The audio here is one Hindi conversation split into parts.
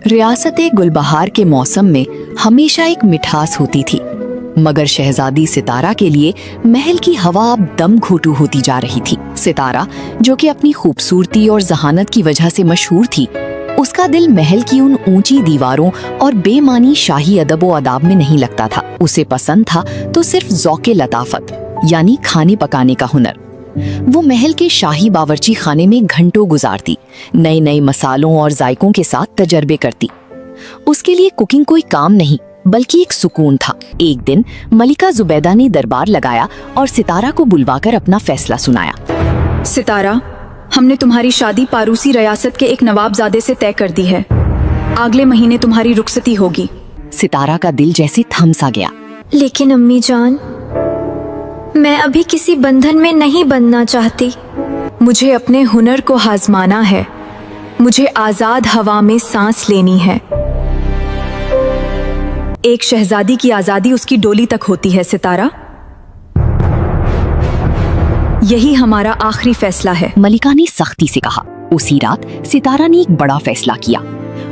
रियासत गुलबहार के मौसम में हमेशा एक मिठास होती थी, मगर शहजादी सितारा के लिए महल की हवा अब दम घोटू होती जा रही थी। सितारा, जो कि अपनी खूबसूरती और जहानत की वजह से मशहूर थी, उसका दिल महल की उन ऊंची दीवारों और बेमानी शाही अदब व अदाब में नहीं लगता था। उसे पसंद था तो सिर्फ ज़ौक़े लताफत, यानी खाने पकाने का हुनर। वो महल के शाही बावर्ची खाने में घंटों गुजारती, नए नए मसालों और जायकों के साथ तजर्बे करती। उसके लिए कुकिंग कोई काम नहीं बल्कि एक सुकून था। एक दिन मलिका जुबैदा ने दरबार लगाया और सितारा को बुलवाकर अपना फैसला सुनाया। सितारा, हमने तुम्हारी शादी पारूसी रियासत के एक नवाबजादे से तय कर दी है। अगले महीने तुम्हारी रुखसती होगी। सितारा का दिल जैसे थम सा गया। लेकिन अम्मी जान, मैं अभी किसी बंधन में नहीं बंधना चाहती। मुझे अपने हुनर को आजमाना है। मुझे आजाद हवा में सांस लेनी है। एक शहजादी की आजादी उसकी डोली तक होती है सितारा। यही हमारा आखिरी फैसला है। मलिका ने सख्ती से कहा। उसी रात सितारा ने एक बड़ा फैसला किया।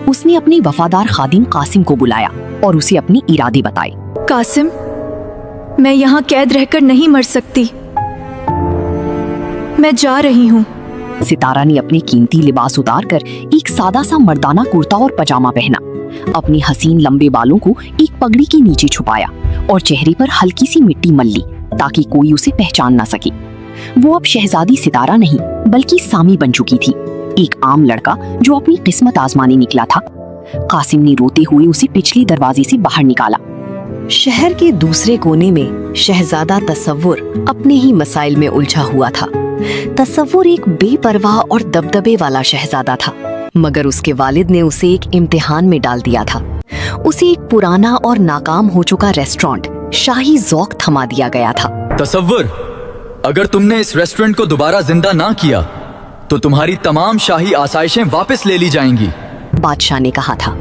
उसने अपने वफादार खादिम कासिम को बुलाया और उसे अपने इरादे बताए। कासिम, मैं यहाँ कैद रहकर नहीं मर सकती। मैं जा रही हूँ। सितारा ने अपने कीमती लिबास उतारकर एक सादा सा मर्दाना कुर्ता और पजामा पहना, अपने हसीन लंबे बालों को एक पगड़ी के नीचे छुपाया और चेहरे पर हल्की सी मिट्टी मल ली ताकि कोई उसे पहचान ना सके। वो अब शहजादी सितारा नहीं बल्कि सामी बन चुकी थी, एक आम लड़का जो अपनी किस्मत आजमाने निकला था। कासिम ने रोते हुए उसे पिछले दरवाजे से बाहर निकाला। शहर के दूसरे कोने में शहजादा तसव्वुर अपने ही मसाइल में उलझा हुआ था। तसव्वुर एक बेपरवाह और दबदबे वाला शहजादा था, मगर उसके वालिद ने उसे एक इम्तिहान में डाल दिया था। उसे एक पुराना और नाकाम हो चुका रेस्टोरेंट शाही ज़ौक़ थमा दिया गया था। तसव्वुर, अगर तुमने इस रेस्टोरेंट को दोबारा जिंदा ना किया तो तुम्हारी तमाम शाही आसाइशें वापस ले ली जाएंगी, बादशाह ने कहा था।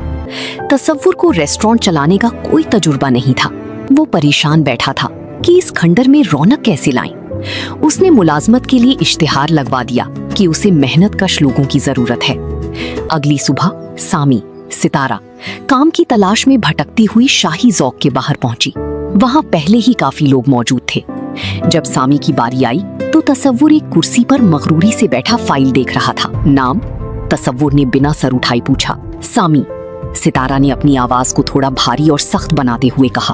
तसव्वुर को रेस्टोरेंट चलाने का कोई तजुर्बा नहीं था। वो परेशान बैठा था कि इस खंडर में रौनक कैसे लाएं। उसने मुलाजमत के लिए इश्तिहार लगवा दिया कि उसे मेहनत कश लोगों की जरूरत है। अगली सुबह सामी, सितारा काम की तलाश में भटकती हुई शाही ज़ौक़ के बाहर पहुंची। वहां पहले ही काफी लोग मौजूद थे। जब सामी की बारी आई तो तसव्वुर एक कुर्सी पर मगरूरी से बैठा फाइल देख रहा था। नाम? तसव्वुर ने बिना सर उठाए पूछा। सामी। सितारा ने अपनी आवाज को थोड़ा भारी और सख्त बनाते हुए कहा।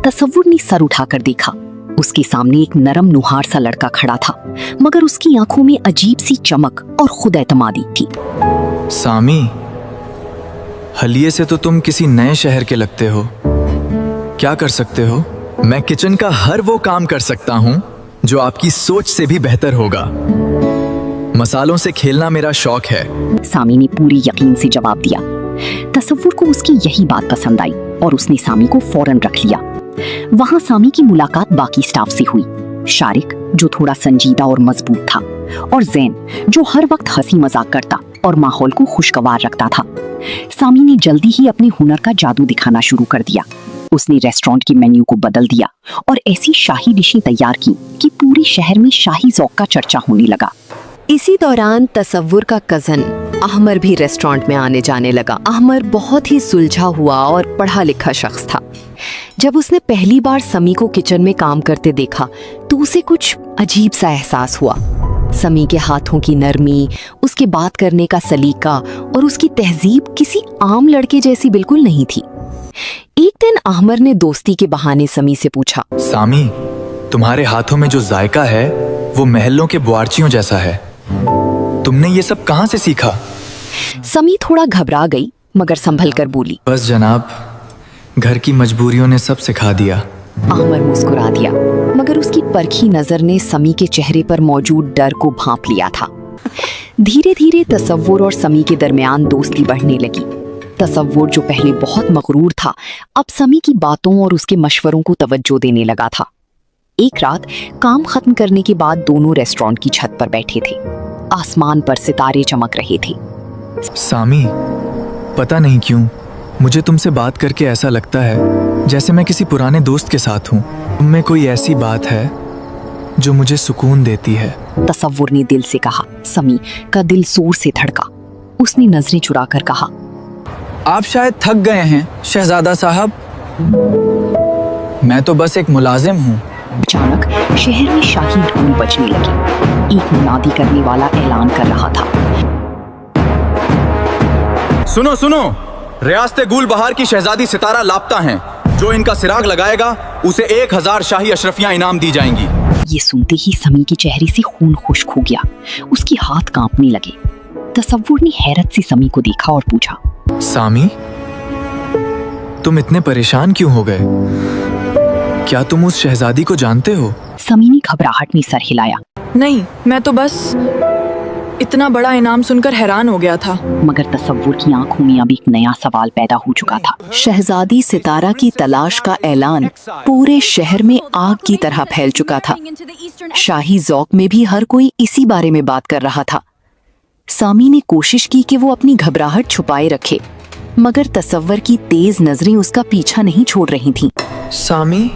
तसव्वुर ने सर उठाकर देखा। उसके सामने एक नरम नुहार सा लड़का खड़ा था, मगर उसकी आंखों में अजीब सी चमक और खुद एतमादी थी। सामी, हलिये से तो तुम किसी नए शहर के लगते हो। क्या कर सकते हो? मैं किचन का हर वो काम कर सकता हूँ जो आपकी सोच से भी बेहतर होगा। मसालों से खेलना मेरा शौक है। सामी ने पूरी यकीन से जवाब दिया। तसव्वुर को उसकी यही बात पसंद आई और उसने सामी को फौरन रख लिया। वहां सामी की मुलाकात बाकी स्टाफ से हुई। शारिक, जो थोड़ा संजीदा और मजबूत था, और जैन, जो हर वक्त हंसी मजाक करता और माहौल को खुशगवार रखता था। सामी ने जल्दी ही अपने हुनर का जादू दिखाना शुरू कर दिया। उसने रेस्टोरेंट के मेन्यू को बदल दिया और ऐसी शाही डिशें तैयार की कि पूरे शहर में शाही ज़ौक़ का चर्चा होने लगा। इसी दौरान तसव्वुर का कजन अहमर भी रेस्टोरेंट में आने जाने लगा। अहमर बहुत ही सुलझा हुआ और पढ़ा लिखा शख्स था। जब उसने पहली बार समी को किचन में काम करते देखा तो उसे कुछ अजीब सा एहसास हुआ। समी के हाथों की नरमी, उसके बात करने का सलीका और उसकी तहजीब किसी आम लड़के जैसी बिल्कुल नहीं थी। एक दिन अहमर ने दोस्ती के बहाने समी से पूछा। सामी, तुम्हारे हाथों में जो जायका है वो महलों के बुआर्चियों जैसा है। तुमने ये सब कहाँ से सीखा? समी थोड़ा घबरा गई मगर संभल कर बोली। बस जनाब, घर की मजबूरियों ने सब सिखा दिया। अहमर मुस्कुरा दिया, मगर उसकी परखी नजर ने समी के चेहरे पर मौजूद डर को भांप लिया था। धीरे धीरे तसव्वुर और समी के दरमियान दोस्ती बढ़ने लगी। तसव्वुर, जो पहले बहुत मगरूर था, अब समी की बातों और उसके मशवरों को तवज्जो देने लगा था। एक रात काम खत्म करने के बाद दोनों रेस्टोरेंट की छत पर बैठे थे। आसमान पर सितारे चमक रहे थे। सामी, पता नहीं क्यों मुझे तुमसे बात करके ऐसा लगता है जैसे मैं किसी पुराने दोस्त के साथ हूँ। तुम में कोई ऐसी बात है जो मुझे सुकून देती है। तसव्वुर ने दिल से कहा। समी का दिल जोर से धड़का। उसने नजरें चुराकर कहा, आप शायद थक गए हैं शहजादा साहब। मैं तो बस एक मुलाजिम हूँ। अचानक शहर में शाही धूम बजने लगी। एक मुनादी करने वाला ऐलान कर रहा था, सुनो सुनो, रियासत गुल बहार की शहजादी सितारा लापता हैं। जो इनका सिराग लगाएगा उसे 1000 शाही अशरफियां इनाम दी जाएंगी। ये सुनते ही समी के चेहरे से खून खुश्क हो गया। उसके हाथ कांपने लगे। तसव्वुर ने हैरत से समी को देखा और पूछा, सामी, तुम इतने परेशान क्यों हो गए? क्या तुम उस शहजादी को जानते हो? समी ने घबराहट में सर हिलाया। नहीं, मैं तो बस इतना बड़ा इनाम सुनकर हैरान हो गया था। मगर तसव्वुर की आंखों में अब एक नया सवाल पैदा हो चुका था। शहजादी सितारा की तलाश का ऐलान पूरे शहर में आग की तरह फैल चुका था। शाही ज़ौक़ में भी हर कोई इसी बारे में बात कर रहा था। सामी ने कोशिश की कि वो अपनी घबराहट छुपाए रखे, मगर तसव्वुर की तेज नजरें उसका पीछा नहीं छोड़ रही थीं। सामी,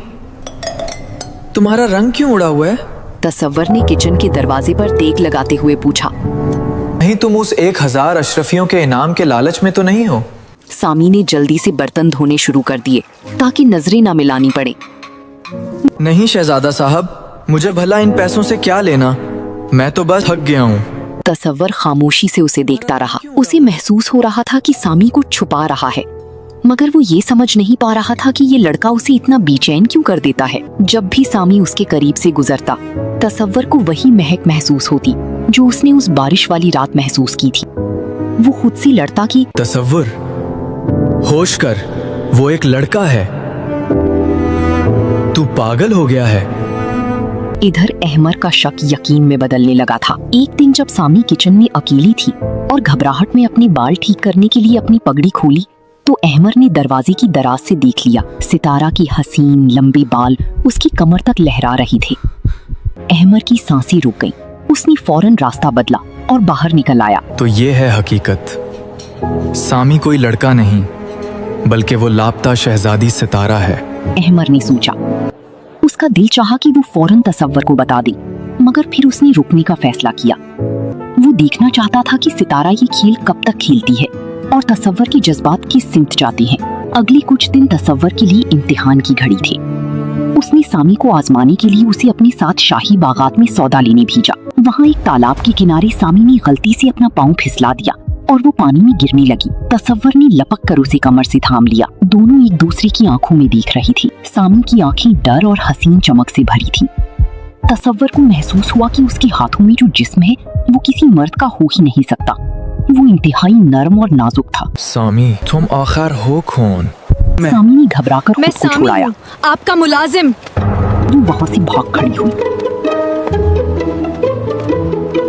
तुम्हारा रंग क्यों उड़ा हुआ है? तसव्वुर ने किचन के दरवाजे पर तेग लगाते हुए पूछा। नहीं, तुम उस 1000 अशरफियों के इनाम के लालच में तो नहीं हो? सामी ने जल्दी से बर्तन धोने शुरू कर दिए ताकि नजरें ना मिलानी पड़े। नहीं शहजादा साहब, मुझे भला इन पैसों से क्या लेना? मैं तो बस थक गया हूँ। तसव्वुर खामोशी से उसे देखता रहा। उसे महसूस हो रहा था कि सामी कुछ छुपा रहा है, मगर वो ये समझ नहीं पा रहा था कि ये लड़का उसे इतना बेचैन क्यों कर देता है। जब भी सामी उसके करीब से गुजरता, तसव्वुर को वही महक महसूस होती जो उसने उस बारिश वाली रात महसूस की थी। वो खुद से लड़ता कि तसव्वुर, होश कर, वो एक लड़का है। तू पागल हो गया है। इधर अहमर का शक यकीन में बदलने लगा था। एक दिन जब सामी किचन में अकेली थी और घबराहट में अपने बाल ठीक करने के लिए अपनी पगड़ी खोली, तो अहमर ने दरवाजे की दराज से देख लिया। सितारा की हसीन लंबे बाल उसकी कमर तक लहरा रहे थे। अहमर की सांसें रुक गईं। उसने फौरन रास्ता बदला और बाहर निकल आया। तो ये है हकीकत। सामी कोई लड़का नहीं, बल्कि वो लापता शहजादी सितारा है। अहमर ने सोचा। उसका दिल चाहा कि वो फौरन तसव्वुर को बता दे, मगर फिर उसने रुकने का फैसला किया। वो देखना चाहता था कि सितारा ये खेल कब तक खेलती है और तसव्वुर के जज्बात किस सिमत जाते हैं। अगले कुछ दिन तसव्वुर के लिए इम्तिहान की घड़ी थे। उसने सामी को आजमाने के लिए उसे अपने साथ शाही बागात में सौदा लेने भेजा। वहाँ एक तालाब के किनारे सामी ने गलती से अपना पाँव फिसला दिया और वो पानी में गिरने लगी। तसव्वुर ने लपक कर उसे कमर से थाम लिया। दोनों एक दूसरे की आंखों में देख रही थी। सामी की आंखें डर और हसीन चमक से भरी थी। तसव्वुर को महसूस हुआ कि उसके हाथों में जो जिस्म है वो किसी मर्द का हो ही नहीं सकता। वो इंतहाई नरम और नाजुक था। सामी, तुम आखिर हो कौन? सामी ने घबराकर मैं खुद को सामी छुड़ाया। हूँ, आपका मुलाजिम। वो वहाँ से भाग खड़ी हुई।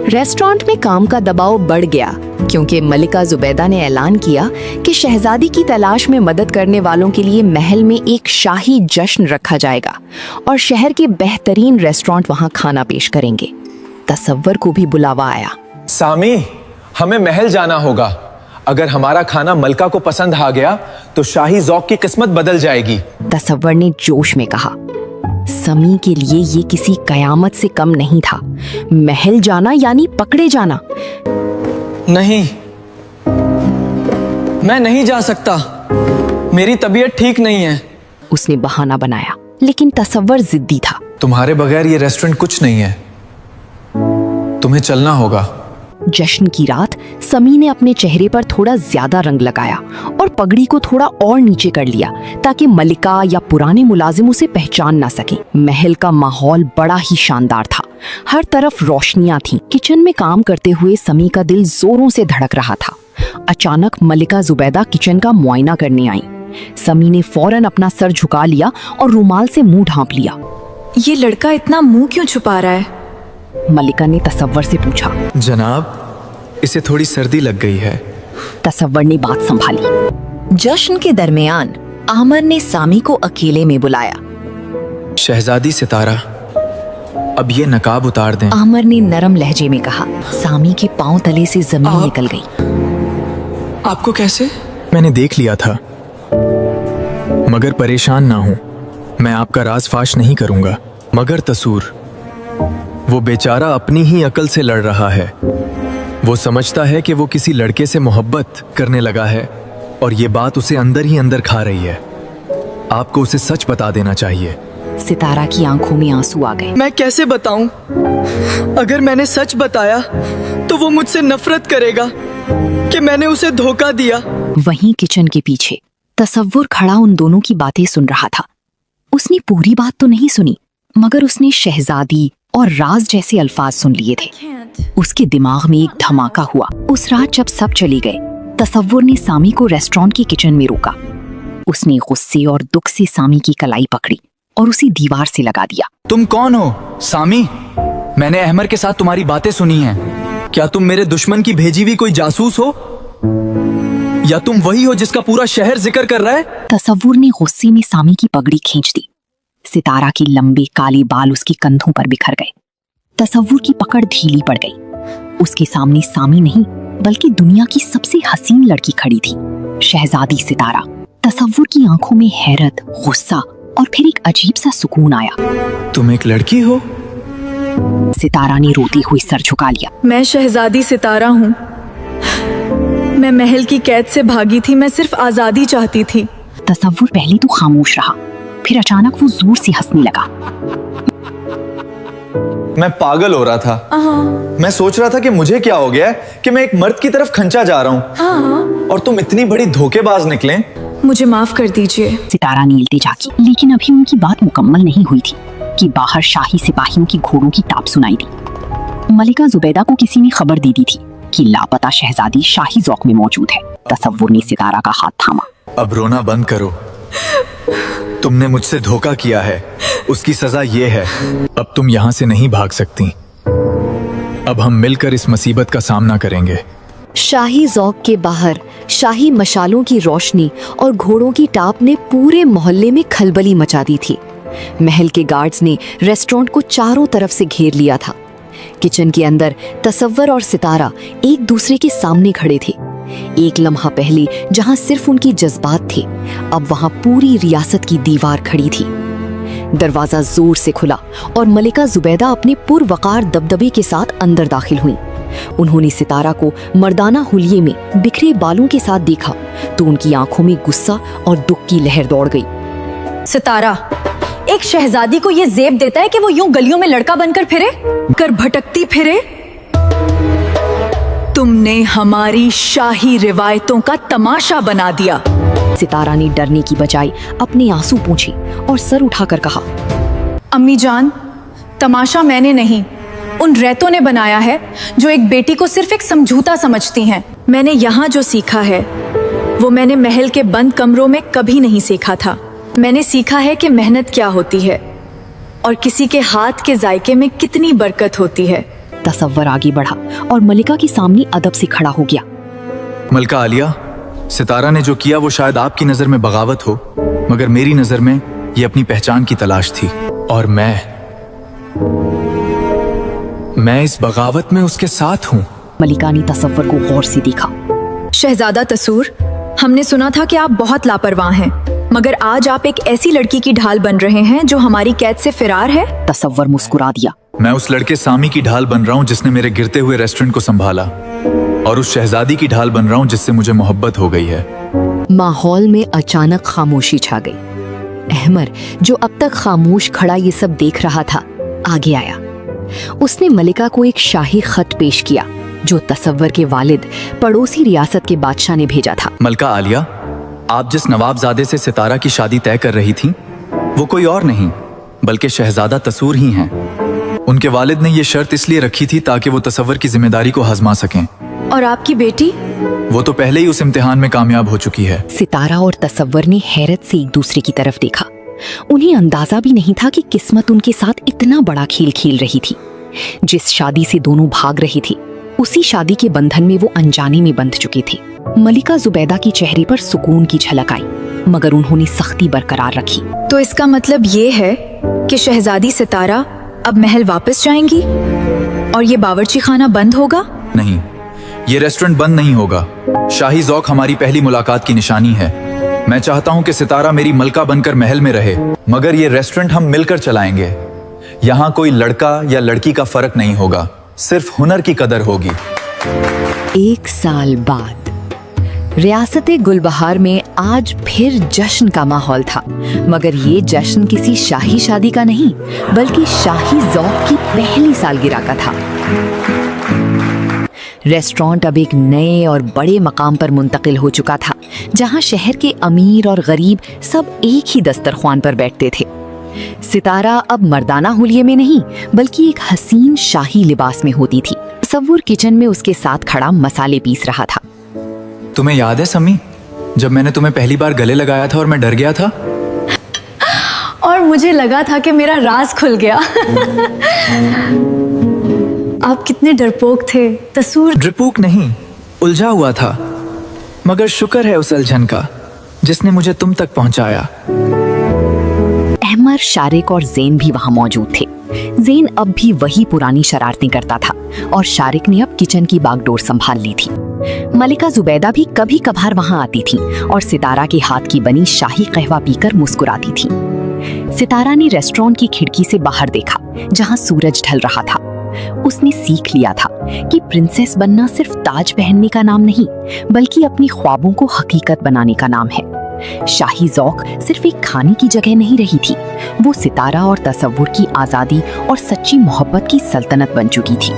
रेस्टोरेंट में काम का दबाव बढ़ गया क्योंकि मलिका जुबैदा ने ऐलान किया कि शहजादी की तलाश में मदद करने वालों के लिए महल में एक शाही जश्न रखा जाएगा और शहर के बेहतरीन रेस्टोरेंट वहां खाना पेश करेंगे। तसव्वुर को भी बुलावा आया। सामी, हमें महल जाना होगा। अगर हमारा खाना मलका को पसंद आ गया तो शाही ज़ौक़ की किस्मत बदल जाएगी। तसव्वुर ने जोश में कहा। समी के लिए ये किसी कयामत से कम नहीं था। महल जाना यानी पकड़े जाना। नहीं, मैं नहीं जा सकता। मेरी तबीयत ठीक नहीं है। उसने बहाना बनाया, लेकिन तसव्वुर जिद्दी था। तुम्हारे बगैर ये रेस्टोरेंट कुछ नहीं है। तुम्हें चलना होगा। जश्न की रात समी ने अपने चेहरे पर थोड़ा ज्यादा रंग लगाया और पगड़ी को थोड़ा और नीचे कर लिया ताकि मलिका या पुराने मुलाजिम उसे पहचान ना सके। महल का माहौल बड़ा ही शानदार था। हर तरफ रोशनियां थीं। किचन में काम करते हुए समी का दिल जोरों से धड़क रहा था। अचानक मलिका जुबैदा किचन का मुआयना करने आई। समी ने फौरन अपना सर झुका लिया और रुमाल से मुंह ढांप लिया। ये लड़का इतना मुंह क्यों छुपा रहा है? मलिका ने तसव्वुर से पूछा। जनाब, इसे थोड़ी सर्दी लग गई है। तसव्वुर ने बात संभाली। जश्न के दरमियान आमर ने सामी को अकेले में बुलाया। शहजादी सितारा, अब ये नकाब उतार दें। आमर ने नरम लहजे में कहा। सामी के पांव तले से जमीन निकल गई। आपको कैसे? मैंने देख लिया था, मगर परेशान ना हो, मैं आपका राज फाश नहीं करूंगा। मगर तसूर, वो बेचारा अपनी ही अकल से लड़ रहा है। वो समझता है कि वो किसी लड़के से मोहब्बत करने लगा है, और ये बात उसे अंदर ही अंदर खा रही है। आपको उसे सच बता देना चाहिए। सितारा की आंखों में आंसू आ गए। मैं कैसे बताऊं? अगर मैंने सच बताया तो वो मुझसे नफरत करेगा कि मैंने उसे धोखा दिया। वहीं किचन के पीछे तसव्वुर खड़ा उन दोनों की बातें सुन रहा था। उसने पूरी बात तो नहीं सुनी, मगर उसने शहजादी और राज जैसे अल्फाज सुन लिए थे। उसके दिमाग में एक धमाका हुआ। उस रात जब सब चले गए, तसव्वुर ने सामी को रेस्टोरेंट की किचन में रोका। उसने गुस्से और दुख से सामी की कलाई पकड़ी और उसे दीवार से लगा दिया। तुम कौन हो सामी? मैंने अहमर के साथ तुम्हारी बातें सुनी हैं। क्या तुम मेरे दुश्मन की भेजी हुई कोई जासूस हो, या तुम वही हो जिसका पूरा शहर जिक्र कर रहा है? तसव्वुर ने गुस्से में सामी की पगड़ी खींच दी। सितारा के लंबे काले बाल उसके कंधों पर बिखर गए। तसव्वुर की पकड़ ढीली पड़ गई। उसके सामने सामी नहीं, बल्कि दुनिया की सबसे हसीन लड़की खड़ी थी, शहजादी सितारा। तसव्वुर की आंखों में हैरत, गुस्सा और फिर एक अजीब सा सुकून आया। तुम एक लड़की हो? सितारा ने रोती हुई सर झुका लिया। मैं शहजादी सितारा हूँ। मैं महल की कैद से भागी थी। मैं सिर्फ आजादी चाहती थी। तसव्वुर पहले तो खामोश रहा, फिर अचानक वो जोर से हंसने लगा। मैं पागल हो रहा था। मैं सोच रहा था कि मुझे क्या हो गया है कि मैं एक मर्द की तरफ खंचा जा रहा हूँ, और तुम इतनी बड़ी धोखेबाज निकले। मुझे माफ कर दीजिए। सितारा ने इल्तिजा की, लेकिन अभी उनकी बात मुकम्मल नहीं हुई थी कि बाहर शाही सिपाहियों की घोड़ों की टाप सुनाई दी। मलिका जुबैदा को किसी ने खबर दे दी थी कि लापता शहजादी शाही ज़ौक़ में मौजूद है। तसव्वुर ने सितारा का हाथ थामा। अब रोना बंद करो। तुमने मुझसे धोखा किया है, उसकी सजा ये है। अब तुम यहाँ से नहीं भाग सकती। अब हम मिलकर इस मुसीबत का सामना करेंगे। शाही ज़ौक़ के बाहर शाही मशालों की रोशनी और घोड़ों की टाप ने पूरे मोहल्ले में खलबली मचा दी थी। महल के गार्ड्स ने रेस्टोरेंट को चारों तरफ से घेर लिया था। किचन के अंदर तसव्वुर और सितारा एक दूसरे के सामने खड़े थे। एक लम्हा पहले जहां सिर्फ उनकी जज्बात थे, अब वहां पूरी रियासत की दीवार खड़ी थी। दरवाजा जोर से खुला और मलिका जुबैदा अपने पुरवकार दबदबे के साथ अंदर दाखिल हुई। उन्होंने सितारा को मर्दाना हुलिये में बिखरे बालों के साथ देखा तो उनकी आंखों में गुस्सा और दुख की लहर दौड़ गई। सितारा, एक शहजादी को ये जेब देता है कि वो यूं गलियों में लड़का बनकर फिरे, कर भटकती फिरे? तुमने हमारी शाही रिवायतों का तमाशा बना दिया। सितारा ने डरने की बजाय अपने आंसू पोंछे और सर उठाकर कहा, अम्मी जान, तमाशा मैंने नहीं, उन रैतों ने बनाया है जो एक बेटी को सिर्फ एक समझौता समझती हैं। मैंने यहाँ जो सीखा है वो मैंने महल के बंद कमरों में कभी नहीं सीखा था। मैंने सीखा है कि मेहनत क्या होती है और किसी के हाथ के जायके में कितनी बरकत होती है। तसव्वुर आगे बढ़ा और मलिका के सामने अदब से खड़ा हो गया। मलका आलिया, सितारा ने जो किया वो शायद आपकी नजर में बगावत हो, मगर मेरी नजर में ये अपनी पहचान की तलाश थी, और मैं इस बगावत में उसके साथ हूँ। मलिका ने तसव्वुर को गौर से देखा। शहजादा तसूर, हमने सुना था कि आप बहुत लापरवाह हैं, मगर आज आप एक ऐसी लड़की की ढाल बन रहे हैं जो हमारी कैद से फरार है। तसव्वुर मुस्कुरा दिया। मैं उस लड़के सामी की ढाल बन रहा हूँ जिसने मेरे गिरते हुए रेस्टोरेंट को संभाला, और उस शहजादी की ढाल बन रहा हूँ जिससे मुझे मोहब्बत हो गई है। माहौल में अचानक खामोशी छा गई। अहमर, जो अब तक खामोश खड़ा ये सब देख रहा था, आगे आया। उसने मलिका को एक शाही खत पेश किया जो तसव्वुर के वालिद पड़ोसी रियासत के बादशाह ने भेजा था। मलका आलिया, आप जिस नवाबजादे से सितारा की शादी तय कर रही थी वो कोई और नहीं बल्कि शहजादा तसूर ही हैं। उनके वालिद ने ये शर्त इसलिए रखी थी ताकि वो तसव्वुर की जिम्मेदारी को आजमा सकें। और आपकी बेटी? वो तो पहले ही उस इम्तिहान में कामयाब हो चुकी है। सितारा और तसव्वुर ने हैरत से एक दूसरे की तरफ देखा। उन्हें अंदाजा भी नहीं था कि किस्मत उनके साथ इतना बड़ा खेल खेल रही थी। जिस शादी से दोनों भाग रहे थे, उसी शादी के बंधन में वो अनजाने में बंध चुके थे। मलिका जुबैदा के चेहरे पर सुकून की झलक आई, मगर उन्होंने सख्ती बरकरार रखी। तो इसका मतलब ये है कि शहजादी सितारा अब महल वापस जाएंगी और ये बावर्ची खाना बंद होगा? नहीं, ये रेस्टोरेंट बंद नहीं होगा। शाही ज़ौक़ हमारी पहली मुलाकात की निशानी है। मैं चाहता हूँ कि सितारा मेरी मलका बनकर महल में रहे, मगर ये रेस्टोरेंट हम मिलकर चलाएंगे। यहाँ कोई लड़का या लड़की का फर्क नहीं होगा, सिर्फ हुनर की कदर होगी। 1 साल बाद रियासत गुलबहार में आज फिर जश्न का माहौल था, मगर ये जश्न किसी शाही शादी का नहीं बल्कि शाही ज़ौक़ की पहली सालगिरह का था। रेस्टोरेंट अब एक नए और बड़े मकाम पर मुंतकिल हो चुका था, जहां शहर के अमीर और गरीब सब एक ही दस्तरख्वान पर बैठते थे। सितारा अब मर्दाना हुलिये में नहीं बल्कि एक हसीन शाही लिबास में होती थी। तसव्वुर किचन में उसके साथ खड़ा मसाले पीस रहा था। तुम्हें याद है समी, जब मैंने तुम्हें पहली बार गले लगाया था और मैं डर गया था? और मुझे लगा था कि मेरा राज खुल गया। आप कितने डरपोक थे। तसूर डरपोक नहीं, उलझा हुआ था, मगर शुक्र है उस उलझन का जिसने मुझे तुम तक पहुंचाया। अहमर, शारिक और ज़ेन भी वहां मौजूद थे। ज़ेन अब भी वही पुरानी शरारतें करता था और शारिक ने अब किचन की बागडोर संभाल ली थी। मलिका जुबैदा भी कभी कभार वहां आती थी और सितारा के हाथ की बनी शाही कहवा पीकर मुस्कुराती थी। सितारा ने रेस्टोरेंट की खिड़की से बाहर देखा जहां सूरज ढल रहा था। उसने सीख लिया था कि प्रिंसेस बनना सिर्फ ताज पहनने का नाम नहीं बल्कि अपनी ख्वाबों को हकीकत बनाने का नाम है। शाही ज़ौक़ सिर्फ एक खाने की जगह नहीं रही थी, वो सितारा और तसव्वुर की आज़ादी और सच्ची मोहब्बत की सल्तनत बन चुकी थी।